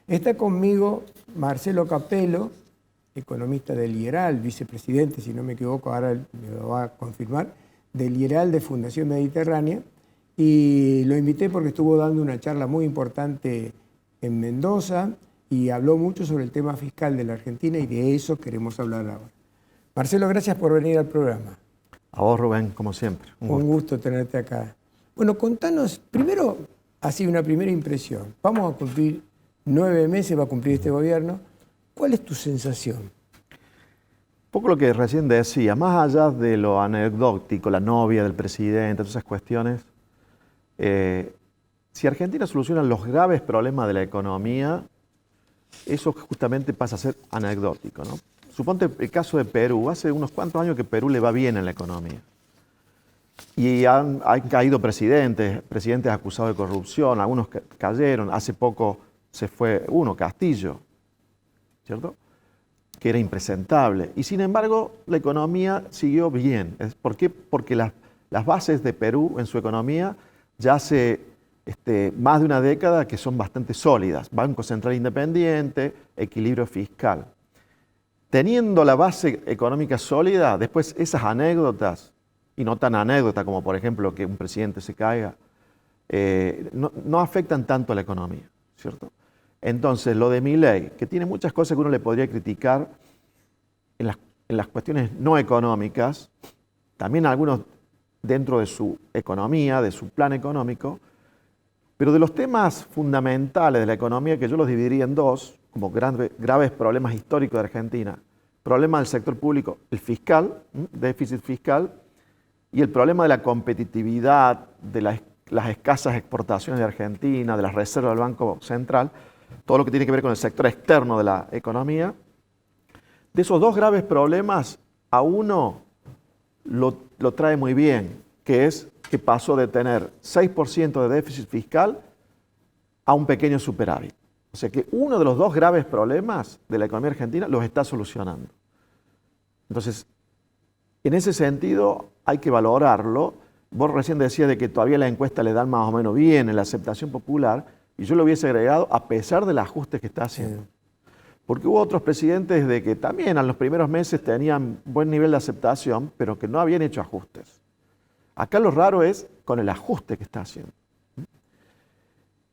Está conmigo Marcelo Capello, economista del IERAL, vicepresidente, si no me equivoco, ahora me lo va a confirmar, del IERAL de Fundación Mediterránea. Y lo invité porque estuvo dando una charla muy importante en Mendoza y habló mucho sobre el tema fiscal de la Argentina y de eso queremos hablar ahora. Marcelo, gracias por venir al programa. A vos, Rubén, como siempre. Un gusto tenerte acá. Bueno, contanos, primero, así una primera impresión. Vamos a cumplir 9 meses, va a cumplir este gobierno. ¿Cuál es tu sensación? Un poco lo que recién decía, más allá de lo anecdótico, la novia del presidente, todas esas cuestiones, si Argentina soluciona los graves problemas de la economía, eso justamente pasa a ser anecdótico, ¿no? Suponte el caso de Perú. Hace unos cuantos años que Perú le va bien en la economía. Y han caído presidentes acusados de corrupción, algunos cayeron. Hace poco se fue uno, Castillo, ¿cierto? Que era impresentable. Y sin embargo, la economía siguió bien. ¿Por qué? Porque las bases de Perú en su economía ya hace más de una década que son bastante sólidas. Banco Central Independiente, equilibrio fiscal. Teniendo la base económica sólida, después esas anécdotas, y no tan anécdotas como por ejemplo que un presidente se caiga, no afectan tanto a la economía, ¿cierto? Entonces, lo de Milei, que tiene muchas cosas que uno le podría criticar en las cuestiones no económicas, también algunos dentro de su economía, de su plan económico, pero de los temas fundamentales de la economía, que yo los dividiría en dos, como graves problemas históricos de Argentina: problema del sector público, el fiscal, déficit fiscal, y el problema de la competitividad, de las escasas exportaciones de Argentina, de las reservas del Banco Central, todo lo que tiene que ver con el sector externo de la economía. De esos dos graves problemas, a uno lo trae muy bien, que es que pasó de tener 6% de déficit fiscal a un pequeño superávit. O sea que uno de los dos graves problemas de la economía argentina los está solucionando. Entonces, en ese sentido hay que valorarlo. Vos recién decías de que todavía la encuesta le dan más o menos bien en la aceptación popular, y yo lo hubiese agregado a pesar del ajuste que está haciendo. Porque hubo otros presidentes de que también en los primeros meses tenían buen nivel de aceptación, pero que no habían hecho ajustes. Acá lo raro es con el ajuste que está haciendo.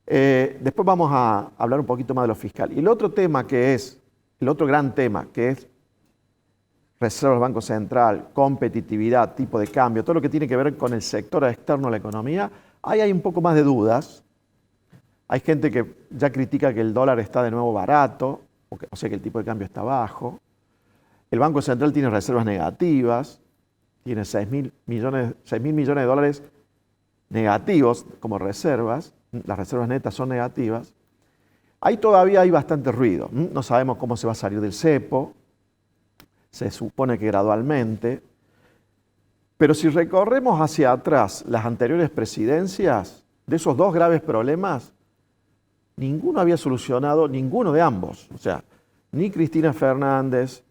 Después vamos a hablar un poquito más de lo fiscal. Y el otro tema el otro gran tema, que es reservas del Banco Central, competitividad, tipo de cambio, todo lo que tiene que ver con el sector externo de la economía, ahí hay un poco más de dudas. Hay gente que ya critica que el dólar está de nuevo barato, o sea que el tipo de cambio está bajo. El Banco Central tiene reservas negativas, tiene 6.000 millones de dólares negativos como reservas. Las reservas netas son negativas. Ahí todavía hay bastante ruido. No sabemos cómo se va a salir del cepo. Se supone que gradualmente. Pero si recorremos hacia atrás las anteriores presidencias, de esos dos graves problemas, ninguno había solucionado, ninguno de ambos. O sea, ni Cristina Fernández,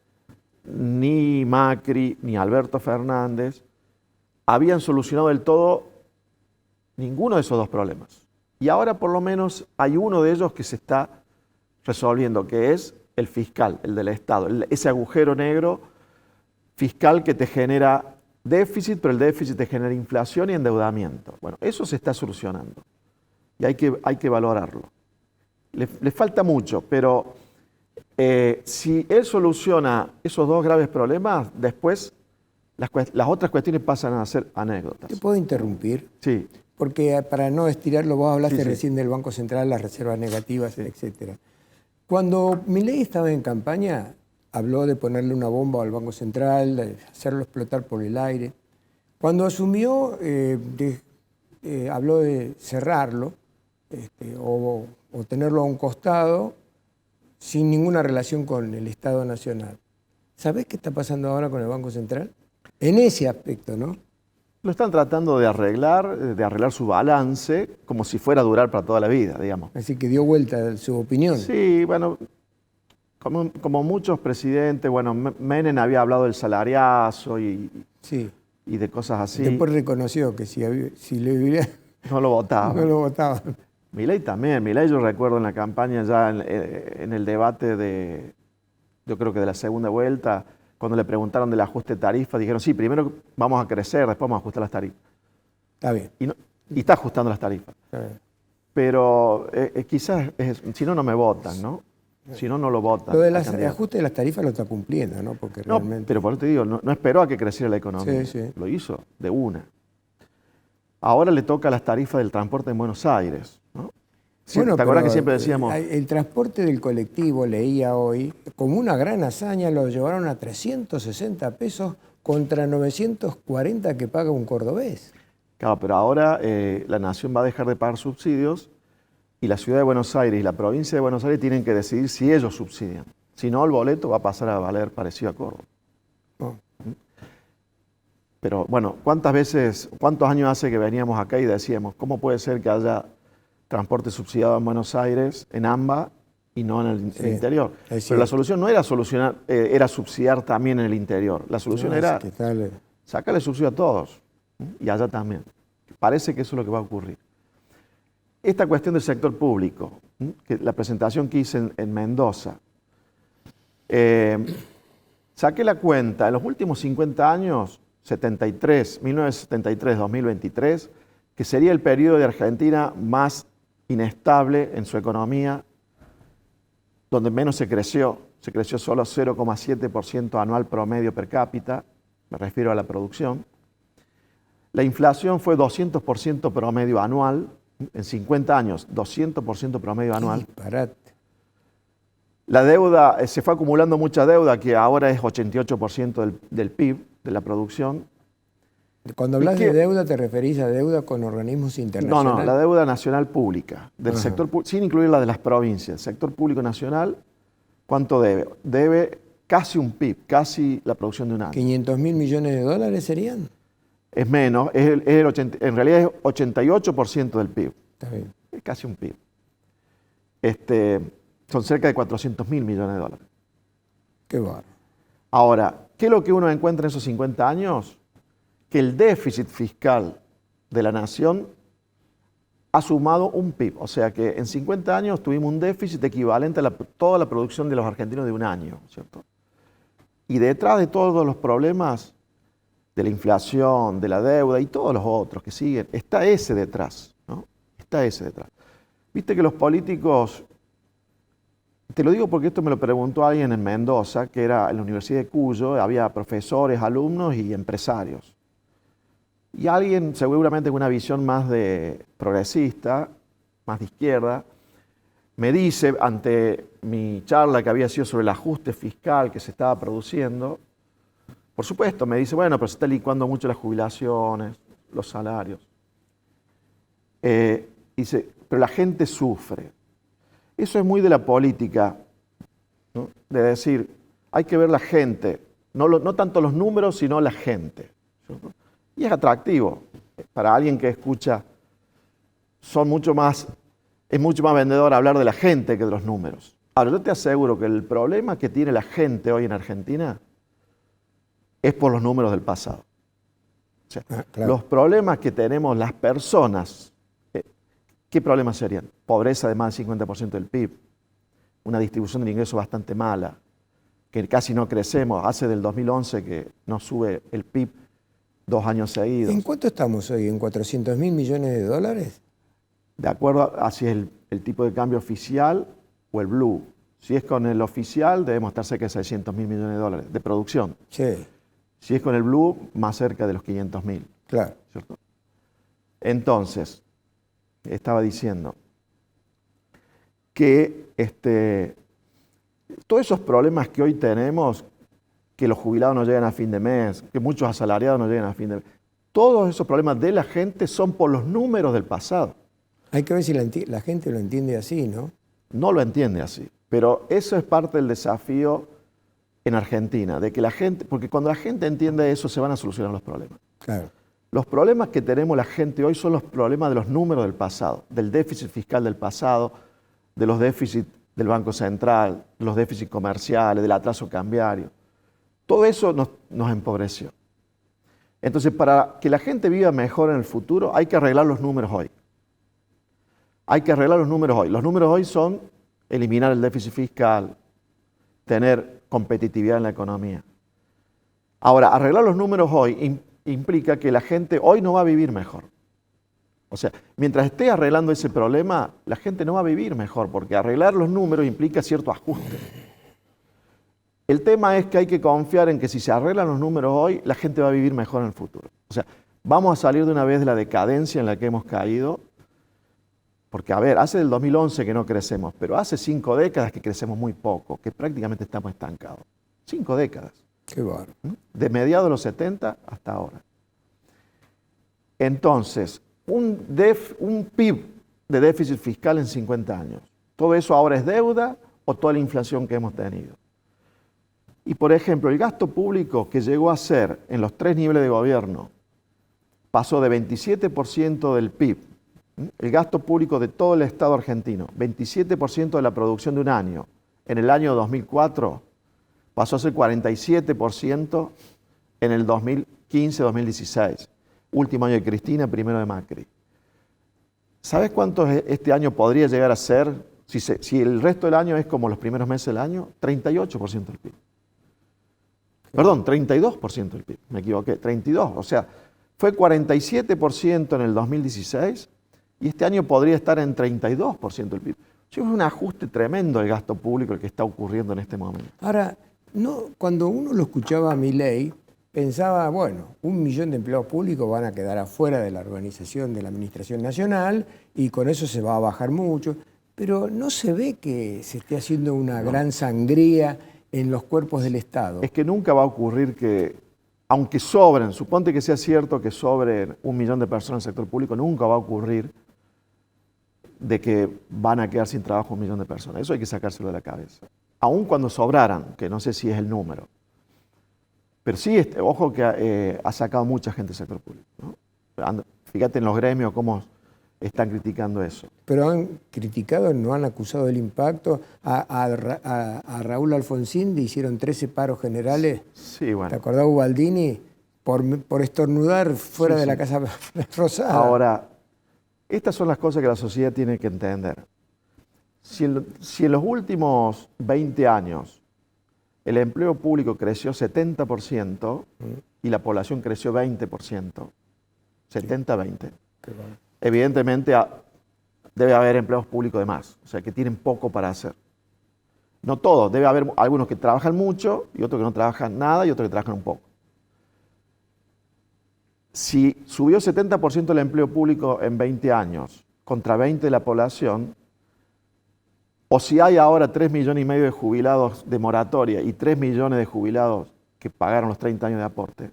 ni Macri, ni Alberto Fernández habían solucionado del todo ninguno de esos dos problemas. Y ahora por lo menos hay uno de ellos que se está resolviendo, que es el fiscal, el del Estado, ese agujero negro fiscal que te genera déficit, pero el déficit te genera inflación y endeudamiento. Bueno, eso se está solucionando y hay que valorarlo. Le falta mucho, pero si él soluciona esos dos graves problemas, después las otras cuestiones pasan a ser anécdotas. ¿Te puedo interrumpir? Sí. Porque para no estirarlo, vos hablaste Sí. recién del Banco Central, las reservas negativas, etc. Cuando Milei estaba en campaña, habló de ponerle una bomba al Banco Central, de hacerlo explotar por el aire. Cuando asumió, habló de cerrarlo o tenerlo a un costado sin ninguna relación con el Estado Nacional. ¿Sabés qué está pasando ahora con el Banco Central? En ese aspecto, ¿no? Lo están tratando de arreglar su balance, como si fuera a durar para toda la vida, digamos. Así que dio vuelta su opinión. Sí, bueno, como muchos presidentes, bueno, Menem había hablado del salariazo y de cosas así. Después reconoció que si le hubiera... No lo votaban. No lo votaban. Milei también. Milei yo recuerdo en la campaña ya en el debate yo creo que de la segunda vuelta, cuando le preguntaron del ajuste de tarifas, dijeron, sí, primero vamos a crecer, después vamos a ajustar las tarifas. Está bien. Y está ajustando las tarifas. Está bien. Pero quizás, si no, no me votan, ¿no? Si no, no lo votan. Lo del ajuste de las tarifas lo está cumpliendo, ¿no? Porque No, realmente... pero por eso te digo, no esperó a que creciera la economía. Sí, sí. Lo hizo de una. Ahora le toca las tarifas del transporte en Buenos Aires, ¿no? Bueno, ¿te acuerdas pero que siempre decíamos? el transporte del colectivo, leía hoy, como una gran hazaña, lo llevaron a 360 pesos contra 940 que paga un cordobés. Claro, pero ahora la Nación va a dejar de pagar subsidios y la Ciudad de Buenos Aires y la provincia de Buenos Aires tienen que decidir si ellos subsidian. Si no, el boleto va a pasar a valer parecido a Córdoba. Oh. Pero bueno, cuántos años hace que veníamos acá y decíamos, ¿cómo puede ser que haya transporte subsidiado en Buenos Aires, en AMBA, y no en el interior? Pero la solución no era era subsidiar también en el interior. La solución era sacarle subsidio a todos, y allá también. Parece que eso es lo que va a ocurrir. Esta cuestión del sector público, que la presentación que hice en Mendoza, saqué la cuenta, en los últimos 50 años, 1973-2023, que sería el periodo de Argentina más inestable en su economía, donde menos se creció solo 0,7% anual promedio per cápita, me refiero a la producción. La inflación fue 200% promedio anual, en 50 años, 200% promedio anual. Disparate. La deuda, se fue acumulando mucha deuda, que ahora es 88% del PIB, de la producción. Cuando hablas de deuda, ¿te referís a deuda con organismos internacionales? No, la deuda nacional pública, del sector, sin incluir la de las provincias. El sector público nacional, ¿cuánto debe? Debe casi un PIB, casi la producción de un año. ¿500.000 millones de dólares serían? Es menos, en realidad es 88% del PIB. Está bien. Es casi un PIB. Son cerca de 400.000 millones de dólares. Qué bárbaro. Ahora, ¿qué es lo que uno encuentra en esos 50 años? Que el déficit fiscal de la nación ha sumado un PIB. O sea que en 50 años tuvimos un déficit equivalente a toda la producción de los argentinos de un año, ¿cierto? Y detrás de todos los problemas de la inflación, de la deuda y todos los otros que siguen, está ese detrás, ¿no? Está ese detrás. Viste que los políticos, te lo digo porque esto me lo preguntó alguien en Mendoza, que era en la Universidad de Cuyo, había profesores, alumnos y empresarios. Y alguien seguramente con una visión más de progresista, más de izquierda, me dice, ante mi charla que había sido sobre el ajuste fiscal que se estaba produciendo, por supuesto, me dice, bueno, pero se está licuando mucho las jubilaciones, los salarios. Dice, pero la gente sufre. Eso es muy de la política, ¿no? De decir, hay que ver la gente, no tanto los números, sino la gente, ¿cierto? Y es atractivo para alguien que escucha, es mucho más vendedor hablar de la gente que de los números. Ahora, yo te aseguro que el problema que tiene la gente hoy en Argentina es por los números del pasado. O sea, claro. Los problemas que tenemos las personas, ¿qué problemas serían? Pobreza de más del 50% del PIB, una distribución del ingreso bastante mala, que casi no crecemos, hace del 2011 que no sube el PIB 2 años seguidos. ¿En cuánto estamos hoy? ¿En 400.000 millones de dólares? De acuerdo a si es el tipo de cambio oficial o el blue. Si es con el oficial, debemos estar cerca de 600.000 millones de dólares de producción. Sí. Si es con el blue, más cerca de los 500.000. Claro. ¿Cierto? Entonces, estaba diciendo que todos esos problemas que hoy tenemos, que los jubilados no llegan a fin de mes, que muchos asalariados no llegan a fin de mes, todos esos problemas de la gente son por los números del pasado. Hay que ver si la gente lo entiende así, ¿no? No lo entiende así, pero eso es parte del desafío en Argentina, de que la gente, porque cuando la gente entiende eso se van a solucionar los problemas. Claro. Los problemas que tenemos la gente hoy son los problemas de los números del pasado, del déficit fiscal del pasado, de los déficits del Banco Central, de los déficits comerciales, del atraso cambiario. Todo eso nos empobreció. Entonces, para que la gente viva mejor en el futuro, hay que arreglar los números hoy. Hay que arreglar los números hoy. Los números hoy son eliminar el déficit fiscal, tener competitividad en la economía. Ahora, arreglar los números hoy implica que la gente hoy no va a vivir mejor. O sea, mientras esté arreglando ese problema, la gente no va a vivir mejor, porque arreglar los números implica cierto ajuste. El tema es que hay que confiar en que si se arreglan los números hoy, la gente va a vivir mejor en el futuro. O sea, vamos a salir de una vez de la decadencia en la que hemos caído, porque, a ver, hace del 2011 que no crecemos, pero hace 5 décadas que crecemos muy poco, que prácticamente estamos estancados. 5 décadas. Qué bárbaro. De mediados de los 70 hasta ahora. Entonces, un PIB de déficit fiscal en 50 años. ¿Todo eso ahora es deuda o toda la inflación que hemos tenido? Y, por ejemplo, el gasto público que llegó a ser en los 3 niveles de gobierno pasó de 27% del PIB, el gasto público de todo el Estado argentino, 27% de la producción de un año, en el año 2004 pasó a ser 47% en el 2015-2016, último año de Cristina, primero de Macri. ¿Sabes cuánto este año podría llegar a ser, si el resto del año es como los primeros meses del año? 38% del PIB. Perdón, 32% del PIB, me equivoqué, 32%. O sea, fue 47% en el 2016 y este año podría estar en 32% del PIB. Es un ajuste tremendo del gasto público el que está ocurriendo en este momento. Ahora, no, cuando uno lo escuchaba a Milei, pensaba, bueno, 1 millón de empleados públicos van a quedar afuera de la organización de la Administración Nacional y con eso se va a bajar mucho, pero no se ve que se esté haciendo una gran sangría en los cuerpos del Estado. Es que nunca va a ocurrir que, aunque sobren, suponte que sea cierto que sobren 1 millón de personas en el sector público, nunca va a ocurrir de que van a quedar sin trabajo 1 millón de personas. Eso hay que sacárselo de la cabeza. Aun cuando sobraran, que no sé si es el número. Pero sí, ojo que ha sacado mucha gente del sector público, ¿no? Fíjate en los gremios cómo están criticando eso. Pero han criticado, no han acusado del impacto. A Raúl Alfonsín le hicieron 13 paros generales. Sí, bueno. ¿Te acordás, Ubaldini? Por estornudar fuera de la Casa Rosada. Ahora, estas son las cosas que la sociedad tiene que entender. Si en los últimos 20 años el empleo público creció 70% y la población creció 20%, 70-20, evidentemente debe haber empleos públicos de más, o sea, que tienen poco para hacer. No todos, debe haber algunos que trabajan mucho y otros que no trabajan nada y otros que trabajan un poco. Si subió 70% el empleo público en 20 años contra 20% de la población, o si hay ahora 3,5 millones de jubilados de moratoria y 3 millones de jubilados que pagaron los 30 años de aporte,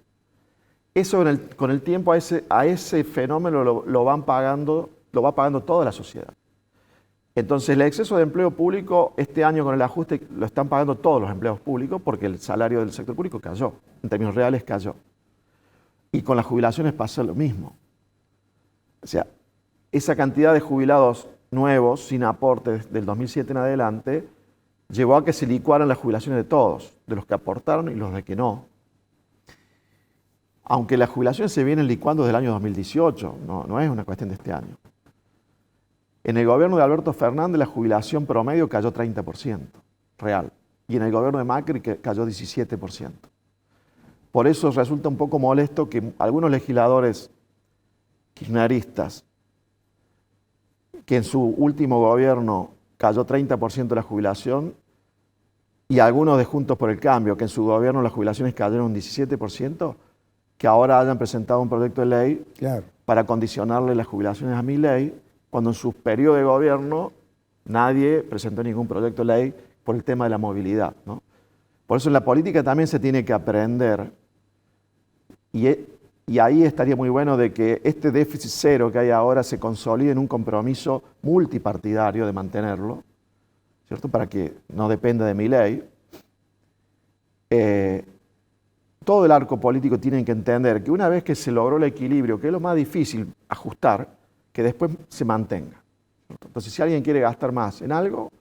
eso con el tiempo a ese fenómeno lo va pagando toda la sociedad. Entonces el exceso de empleo público este año con el ajuste lo están pagando todos los empleados públicos porque el salario del sector público cayó, en términos reales cayó. Y con las jubilaciones pasa lo mismo. O sea, esa cantidad de jubilados nuevos, sin aportes del 2007 en adelante, llevó a que se licuaran las jubilaciones de todos, de los que aportaron y los de que no. Aunque las jubilaciones se vienen licuando desde el año 2018, no es una cuestión de este año. En el gobierno de Alberto Fernández la jubilación promedio cayó 30%, real. Y en el gobierno de Macri cayó 17%. Por eso resulta un poco molesto que algunos legisladores kirchneristas, que en su último gobierno cayó 30% de la jubilación, y algunos de Juntos por el Cambio, que en su gobierno las jubilaciones cayeron un 17%, que ahora hayan presentado un proyecto de ley para condicionarle las jubilaciones a Milei, cuando en su periodo de gobierno nadie presentó ningún proyecto de ley por el tema de la movilidad, ¿no? Por eso en la política también se tiene que aprender, y ahí estaría muy bueno de que este déficit cero que hay ahora se consolide en un compromiso multipartidario de mantenerlo, ¿cierto? Para que no dependa de Milei. Todo el arco político tiene que entender que una vez que se logró el equilibrio, que es lo más difícil ajustar, que después se mantenga, ¿cierto? Entonces, si alguien quiere gastar más en algo,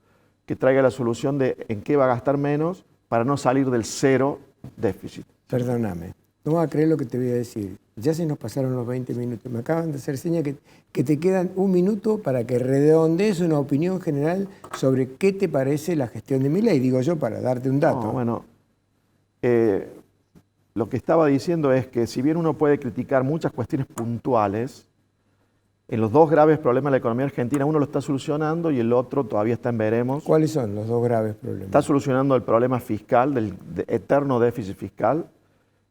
que traiga la solución de en qué va a gastar menos para no salir del cero déficit. Perdóname, no vas a creer lo que te voy a decir. Ya se nos pasaron los 20 minutos. Me acaban de hacer señas que te quedan un minuto para que redondees una opinión general sobre qué te parece la gestión de Milei. Digo yo, para darte un dato. No, bueno, lo que estaba diciendo es que si bien uno puede criticar muchas cuestiones puntuales, en los dos graves problemas de la economía argentina, uno lo está solucionando y el otro todavía está en veremos. ¿Cuáles son los dos graves problemas? Está solucionando el problema fiscal, del eterno déficit fiscal,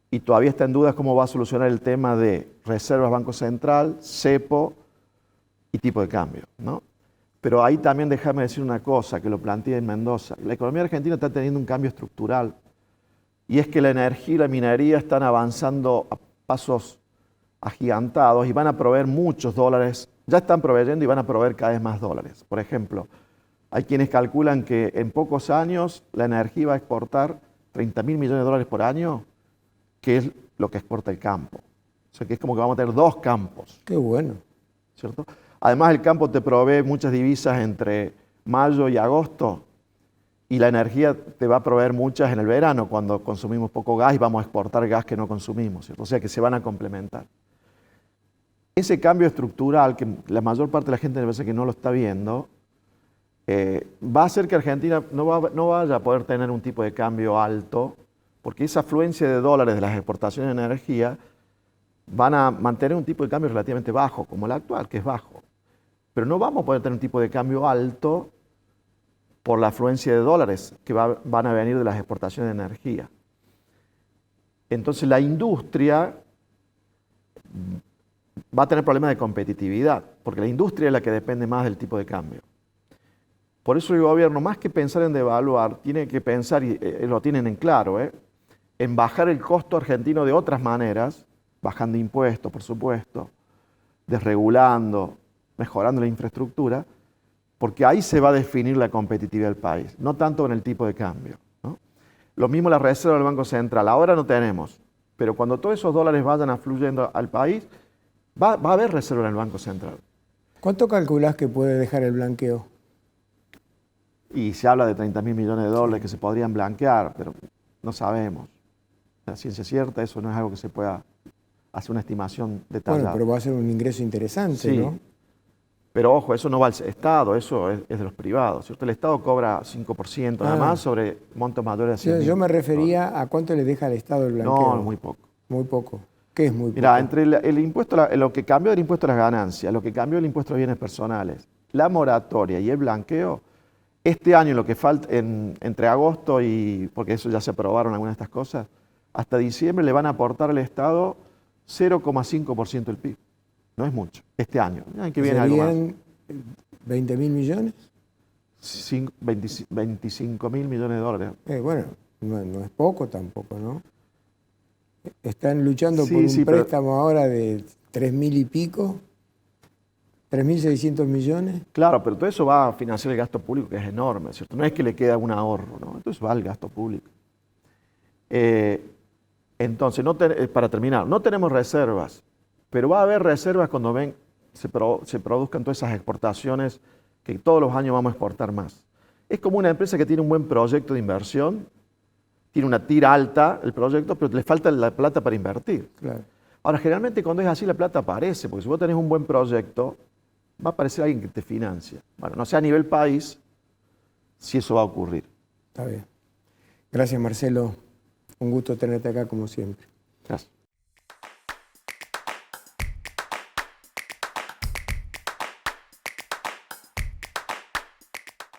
y todavía está en duda cómo va a solucionar el tema de reservas Banco Central, cepo y tipo de cambio, ¿no? Pero ahí también déjame decir una cosa que lo planteé en Mendoza. La economía argentina está teniendo un cambio estructural y es que la energía y la minería están avanzando a pasos agigantados y van a proveer muchos dólares, ya están proveyendo y van a proveer cada vez más dólares. Por ejemplo, hay quienes calculan que en pocos años la energía va a exportar 30.000 millones de dólares por año, que es lo que exporta el campo. O sea que es como que vamos a tener dos campos. Qué bueno. ¿Cierto? Además el campo te provee muchas divisas entre mayo y agosto y la energía te va a proveer muchas en el verano cuando consumimos poco gas y vamos a exportar gas que no consumimos, ¿cierto? O sea que se van a complementar. Ese cambio estructural, que la mayor parte de la gente me parece que no lo está viendo, va a hacer que Argentina no vaya a poder tener un tipo de cambio alto, porque esa afluencia de dólares de las exportaciones de energía van a mantener un tipo de cambio relativamente bajo, como el actual, que es bajo. Pero no vamos a poder tener un tipo de cambio alto por la afluencia de dólares que van a venir de las exportaciones de energía. Entonces la industria va a tener problemas de competitividad, porque la industria es la que depende más del tipo de cambio. Por eso el gobierno, más que pensar en devaluar, tiene que pensar, y lo tienen en claro, en bajar el costo argentino de otras maneras, bajando impuestos, por supuesto, desregulando, mejorando la infraestructura, porque ahí se va a definir la competitividad del país, no tanto en el tipo de cambio, ¿no? Lo mismo la reserva del Banco Central, ahora no tenemos, pero cuando todos esos dólares vayan afluyendo al país, va a haber reserva en el Banco Central. ¿Cuánto calculás que puede dejar el blanqueo? Y se habla de 30.000 millones de dólares que se podrían blanquear, pero no sabemos. La ciencia cierta, eso no es algo que se pueda hacer una estimación detallada. Bueno, pero va a ser un ingreso interesante, sí, ¿no? Pero ojo, eso no va al Estado, eso es de los privados, ¿cierto? El Estado cobra 5% nada más sobre montos mayores a 100.000. Yo me refería a cuánto le deja al Estado el blanqueo. No, muy poco. Muy poco. ¿Qué es muy poco? Mira, entre el impuesto, lo que cambió del impuesto a las ganancias, lo que cambió del impuesto a los bienes personales, la moratoria y el blanqueo, este año lo que falta, entre agosto y, porque eso ya se aprobaron algunas de estas cosas, hasta diciembre le van a aportar al Estado 0,5% del PIB. No es mucho, este año. El año que viene algo más. ¿20.000 millones? 25.000 millones de dólares. Bueno, no es poco tampoco, ¿no? Están luchando Sí, por un sí, préstamo ahora de 3.000 y pico, 3.600 millones. Claro, pero todo eso va a financiar el gasto público, que es enorme, ¿cierto? No es que le queda un ahorro, ¿no? Entonces va al gasto público. Entonces, para terminar, no tenemos reservas, pero va a haber reservas cuando se produzcan todas esas exportaciones que todos los años vamos a exportar más. Es como una empresa que tiene un buen proyecto de inversión, tiene una tira alta el proyecto, pero le falta la plata para invertir. Claro. Ahora, generalmente cuando es así la plata aparece, porque si vos tenés un buen proyecto, va a aparecer alguien que te financia. Bueno, no sé a nivel país si eso va a ocurrir. Está bien. Gracias, Marcelo. Un gusto tenerte acá como siempre. Gracias.